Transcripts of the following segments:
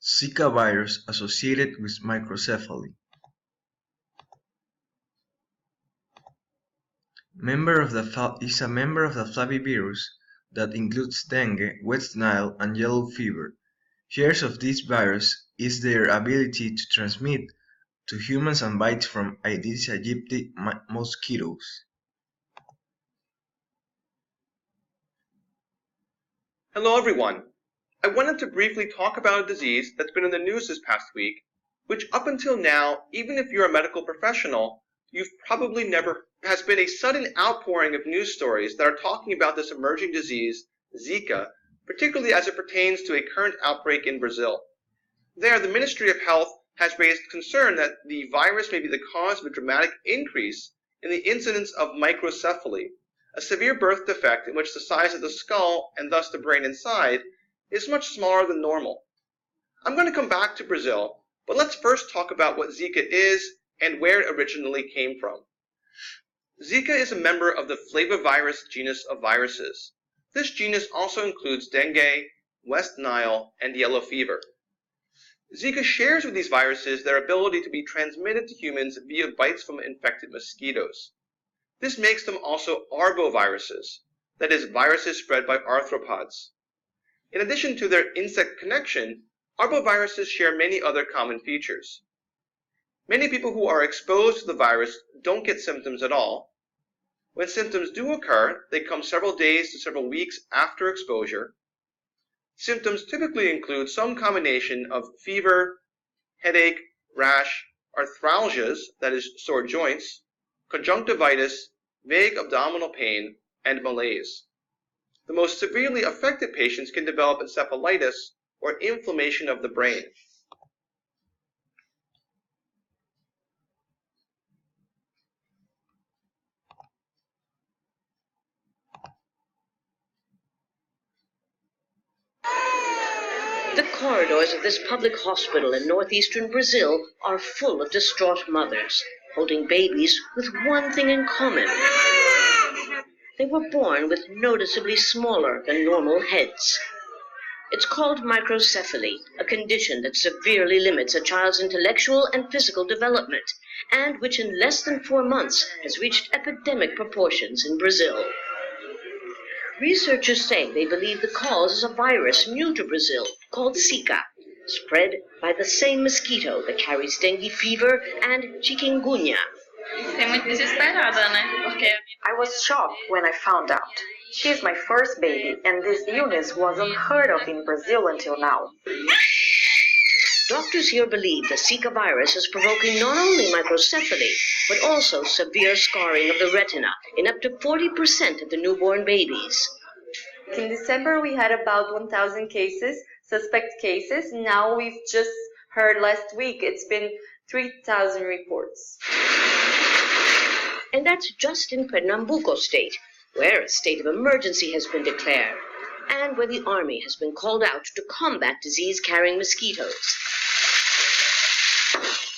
Zika virus associated with microcephaly. Is a member of the flavivirus that includes dengue, West Nile, and yellow fever. Shares of this virus is their ability to transmit to humans and bites from Aedes aegypti mosquitoes. Hello everyone! I wanted to briefly talk about a disease that's been in the news this past week, which up until now, even if you're a medical professional, you've probably never has been a sudden outpouring of news stories that are talking about this emerging disease, Zika, particularly as it pertains to a current outbreak in Brazil. There, the Ministry of Health has raised concern that the virus may be the cause of a dramatic increase in the incidence of microcephaly, a severe birth defect in which the size of the skull, and thus the brain inside, is much smaller than normal. I'm going to come back to Brazil, but let's first talk about what Zika is and where it originally came from. Zika is a member of the flavivirus genus of viruses. This genus also includes dengue, West Nile, and yellow fever. Zika shares with these viruses their ability to be transmitted to humans via bites from infected mosquitoes. This makes them also arboviruses, that is, viruses spread by arthropods. In addition to their insect connection, arboviruses share many other common features. Many people who are exposed to the virus don't get symptoms at all. When symptoms do occur, they come several days to several weeks after exposure. Symptoms typically include some combination of fever, headache, rash, arthralgias, that is, sore joints, conjunctivitis, vague abdominal pain, and malaise. The most severely affected patients can develop encephalitis or inflammation of the brain. The corridors of this public hospital in northeastern Brazil are full of distraught mothers, holding babies with one thing in common. They were born with noticeably smaller than normal heads. It's called microcephaly, a condition that severely limits a child's intellectual and physical development, and which in less than 4 months has reached epidemic proportions in Brazil. Researchers say they believe the cause is a virus new to Brazil called Zika, spread by the same mosquito that carries dengue fever and chikungunya. I was shocked when I found out. She is my first baby, and this illness was unheard of in Brazil until now. Doctors here believe the Zika virus is provoking not only microcephaly, but also severe scarring of the retina in up to 40% of the newborn babies. In December, we had about 1,000 cases, suspect cases. Now we've just heard last week, it's been 3,000 reports. And that's just in Pernambuco state, where a state of emergency has been declared, and where the army has been called out to combat disease-carrying mosquitoes.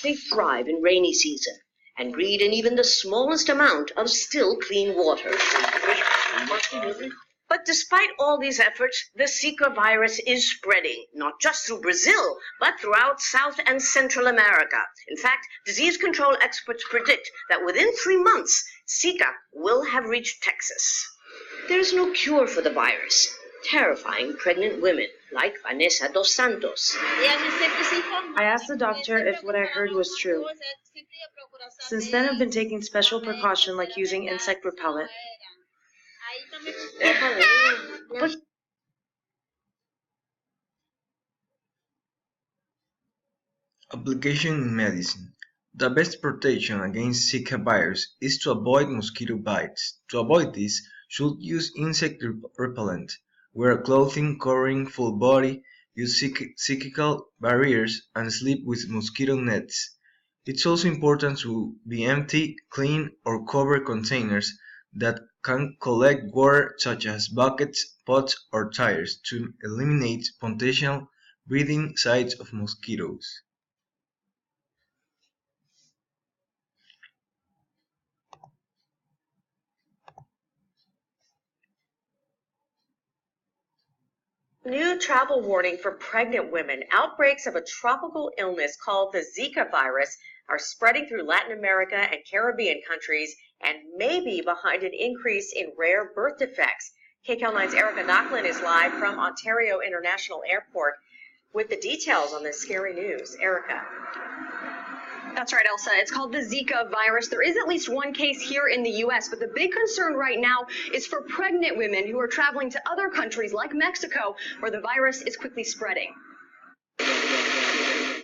They thrive in rainy season and breed in even the smallest amount of still clean water. But despite all these efforts, the Zika virus is spreading, not just through Brazil, but throughout South and Central America. In fact, disease control experts predict that within 3 months, Zika will have reached Texas. There is no cure for the virus, terrifying pregnant women like Vanessa dos Santos. I asked the doctor if what I heard was true. Since then, I've been taking special precaution like using insect repellent. But Application in medicine. The best protection against Zika virus is to avoid mosquito bites. To avoid this, should use insect repellent, wear clothing covering full body, use psychical barriers, and sleep with mosquito nets. It's also important to be empty, clean, or cover containers that can collect water such as buckets, pots, or tires to eliminate potential breeding sites of mosquitoes. New travel warning for pregnant women. Outbreaks of a tropical illness called the Zika virus are spreading through Latin America and Caribbean countries and may be behind an increase in rare birth defects. KCAL9's Erica Knocklin is live from Ontario International Airport with the details on this scary news. Erica. That's right, Elsa. It's called the Zika virus. There is at least one case here in the U.S., but the big concern right now is for pregnant women who are traveling to other countries like Mexico, where the virus is quickly spreading.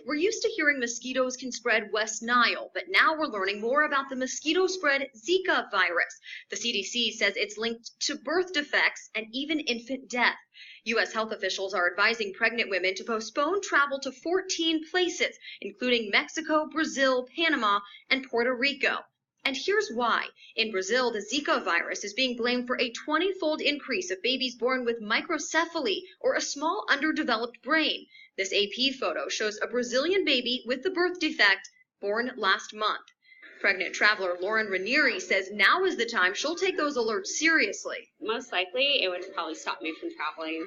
We're used to hearing mosquitoes can spread West Nile, but now we're learning more about the mosquito-spread Zika virus. The CDC says it's linked to birth defects and even infant death. U.S. health officials are advising pregnant women to postpone travel to 14 places, including Mexico, Brazil, Panama, and Puerto Rico. And here's why. In Brazil, the Zika virus is being blamed for a 20-fold increase of babies born with microcephaly, or a small underdeveloped brain. This AP photo shows a Brazilian baby with the birth defect born last month. Pregnant traveler Lauren Ranieri says now is the time she'll take those alerts seriously. Most likely, it would probably stop me from traveling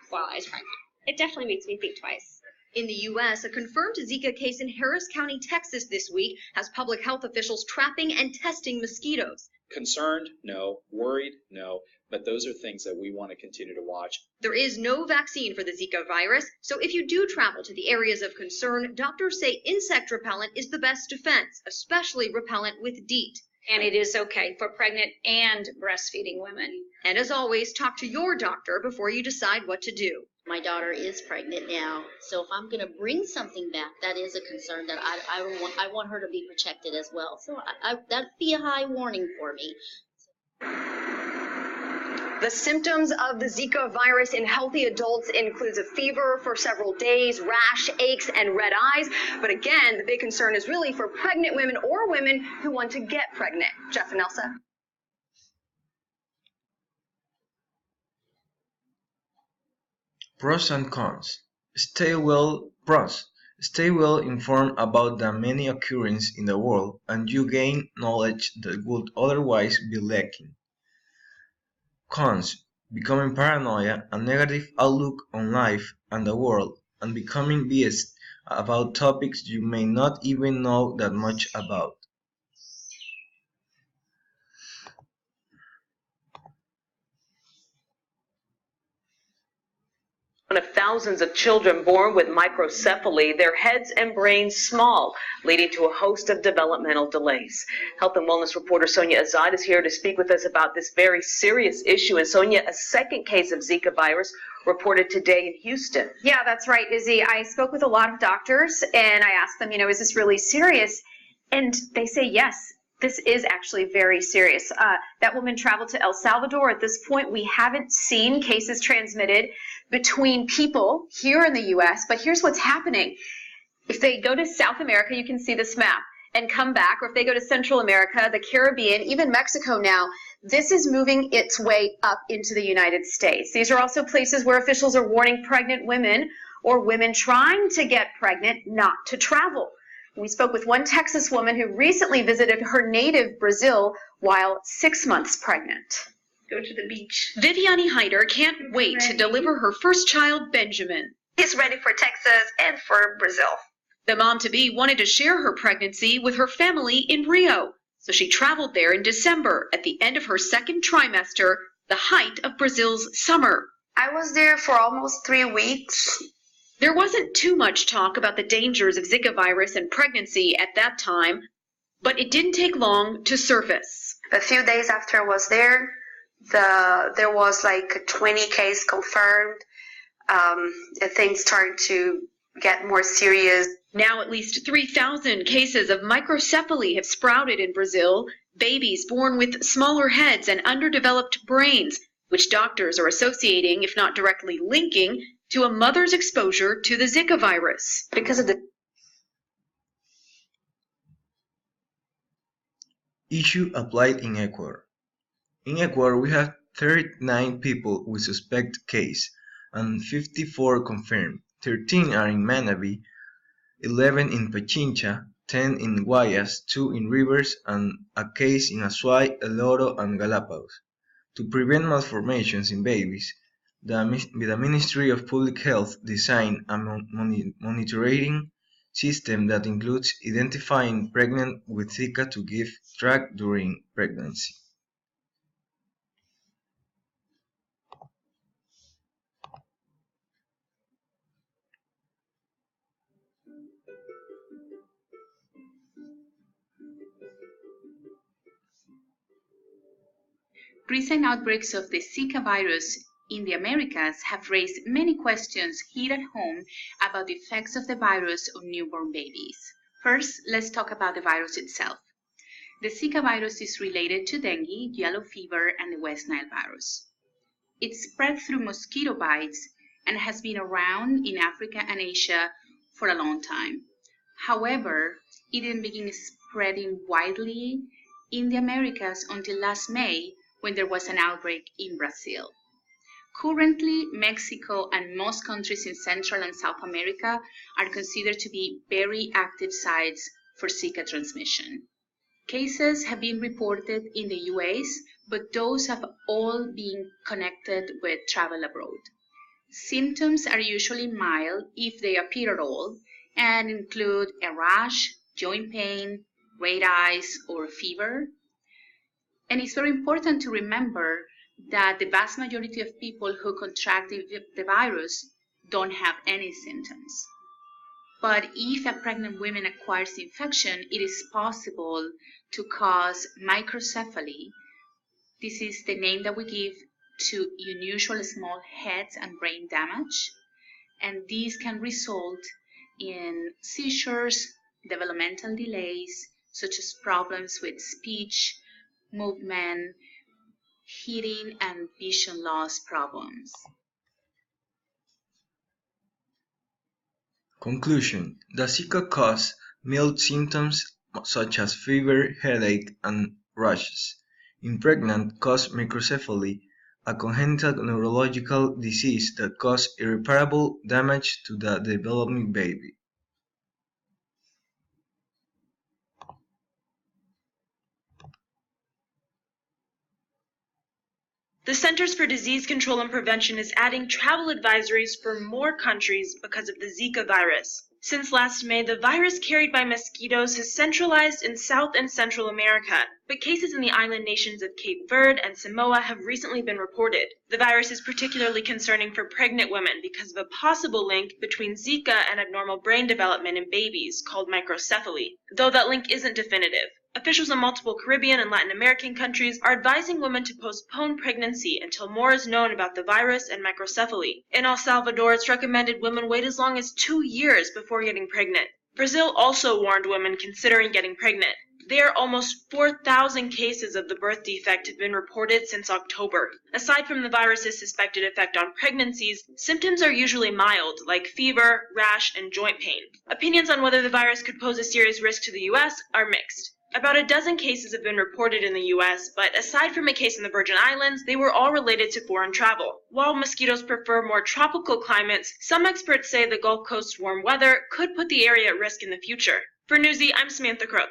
while I was pregnant. It definitely makes me think twice. In the U.S., a confirmed Zika case in Harris County, Texas this week has public health officials trapping and testing mosquitoes. Concerned? No. Worried? No. But those are things that we want to continue to watch. There is no vaccine for the Zika virus, so if you do travel to the areas of concern, doctors say insect repellent is the best defense, especially repellent with DEET. And it is okay for pregnant and breastfeeding women. And as always, talk to your doctor before you decide what to do. My daughter is pregnant now, so if I'm going to bring something back, that is a concern that I want her to be protected as well. So that'd be a high warning for me. The symptoms of the Zika virus in healthy adults includes a fever for several days, rash, aches, and red eyes. But again, the big concern is really for pregnant women or women who want to get pregnant. Jeff and Elsa. Pros and cons. Pros. Stay well informed about the many occurrences in the world, and you gain knowledge that would otherwise be lacking. Cons: becoming paranoia, a negative outlook on life and the world, and becoming biased about topics you may not even know that much about. One of thousands of children born with microcephaly, their heads and brains small, leading to a host of developmental delays. Health and wellness reporter Sonia Azad is here to speak with us about this very serious issue. And Sonia, a second case of Zika virus reported today in Houston. Yeah, that's right, Izzy. I spoke with a lot of doctors and I asked them, is this really serious? And they say yes. This is actually very serious. That woman traveled to El Salvador. At this point, we haven't seen cases transmitted between people here in the U.S., but here's what's happening. If they go to South America, you can see this map, and come back, or if they go to Central America, the Caribbean, even Mexico now, this is moving its way up into the United States. These are also places where officials are warning pregnant women or women trying to get pregnant not to travel. We spoke with one Texas woman who recently visited her native Brazil while 6 months pregnant. Go to the beach. Viviani Hyder can't wait to deliver her first child, Benjamin. He's ready for Texas and for Brazil. The mom-to-be wanted to share her pregnancy with her family in Rio, so she traveled there in December at the end of her second trimester, the height of Brazil's summer. I was there for almost 3 weeks. There wasn't too much talk about the dangers of Zika virus and pregnancy at that time, but it didn't take long to surface. A few days after I was there, there was like 20 cases confirmed, and things started to get more serious. Now at least 3,000 cases of microcephaly have sprouted in Brazil, babies born with smaller heads and underdeveloped brains, which doctors are associating, if not directly linking, to a mother's exposure to the Zika virus. Because of the issue applied in Ecuador. In Ecuador, we have 39 people with suspect case and 54 confirmed. 13 are in Manabí, 11 in Pichincha, 10 in Guayas, 2 in Rivers, and a case in Azuay, El Oro, and Galapagos. To prevent malformations in babies, The Ministry of Public Health designed a monitoring system that includes identifying pregnant with Zika to give track during pregnancy. Recent outbreaks of the Zika virus in the Americas have raised many questions here at home about the effects of the virus on newborn babies. First, let's talk about the virus itself. The Zika virus is related to dengue, yellow fever, and the West Nile virus. It spread through mosquito bites and has been around in Africa and Asia for a long time. However, it didn't begin spreading widely in the Americas until last May, when there was an outbreak in Brazil. Currently, Mexico and most countries in Central and South America are considered to be very active sites for Zika transmission. Cases have been reported in the US, but those have all been connected with travel abroad. Symptoms are usually mild if they appear at all and include a rash, joint pain, red eyes, or fever. And it's very important to remember that the vast majority of people who contract the virus don't have any symptoms. But if a pregnant woman acquires the infection, it is possible to cause microcephaly. This is the name that we give to unusual small heads and brain damage. And these can result in seizures, developmental delays, such as problems with speech, movement, hearing, and vision loss problems. Conclusion: the Zika causes mild symptoms such as fever, headache, and rashes. In pregnant, causes microcephaly, a congenital neurological disease that causes irreparable damage to the developing baby. The Centers for Disease Control and Prevention is adding travel advisories for more countries because of the Zika virus. Since last May, the virus carried by mosquitoes has centralized in South and Central America, but cases in the island nations of Cape Verde and Samoa have recently been reported. The virus is particularly concerning for pregnant women because of a possible link between Zika and abnormal brain development in babies called microcephaly, though that link isn't definitive. Officials in multiple Caribbean and Latin American countries are advising women to postpone pregnancy until more is known about the virus and microcephaly. In El Salvador, it's recommended women wait as long as 2 years before getting pregnant. Brazil also warned women considering getting pregnant. There, almost 4,000 cases of the birth defect have been reported since October. Aside from the virus's suspected effect on pregnancies, symptoms are usually mild, like fever, rash, and joint pain. Opinions on whether the virus could pose a serious risk to the U.S. are mixed. About a dozen cases have been reported in the U.S., but aside from a case in the Virgin Islands, they were all related to foreign travel. While mosquitoes prefer more tropical climates, some experts say the Gulf Coast's warm weather could put the area at risk in the future. For Newsy, I'm Samantha Crook.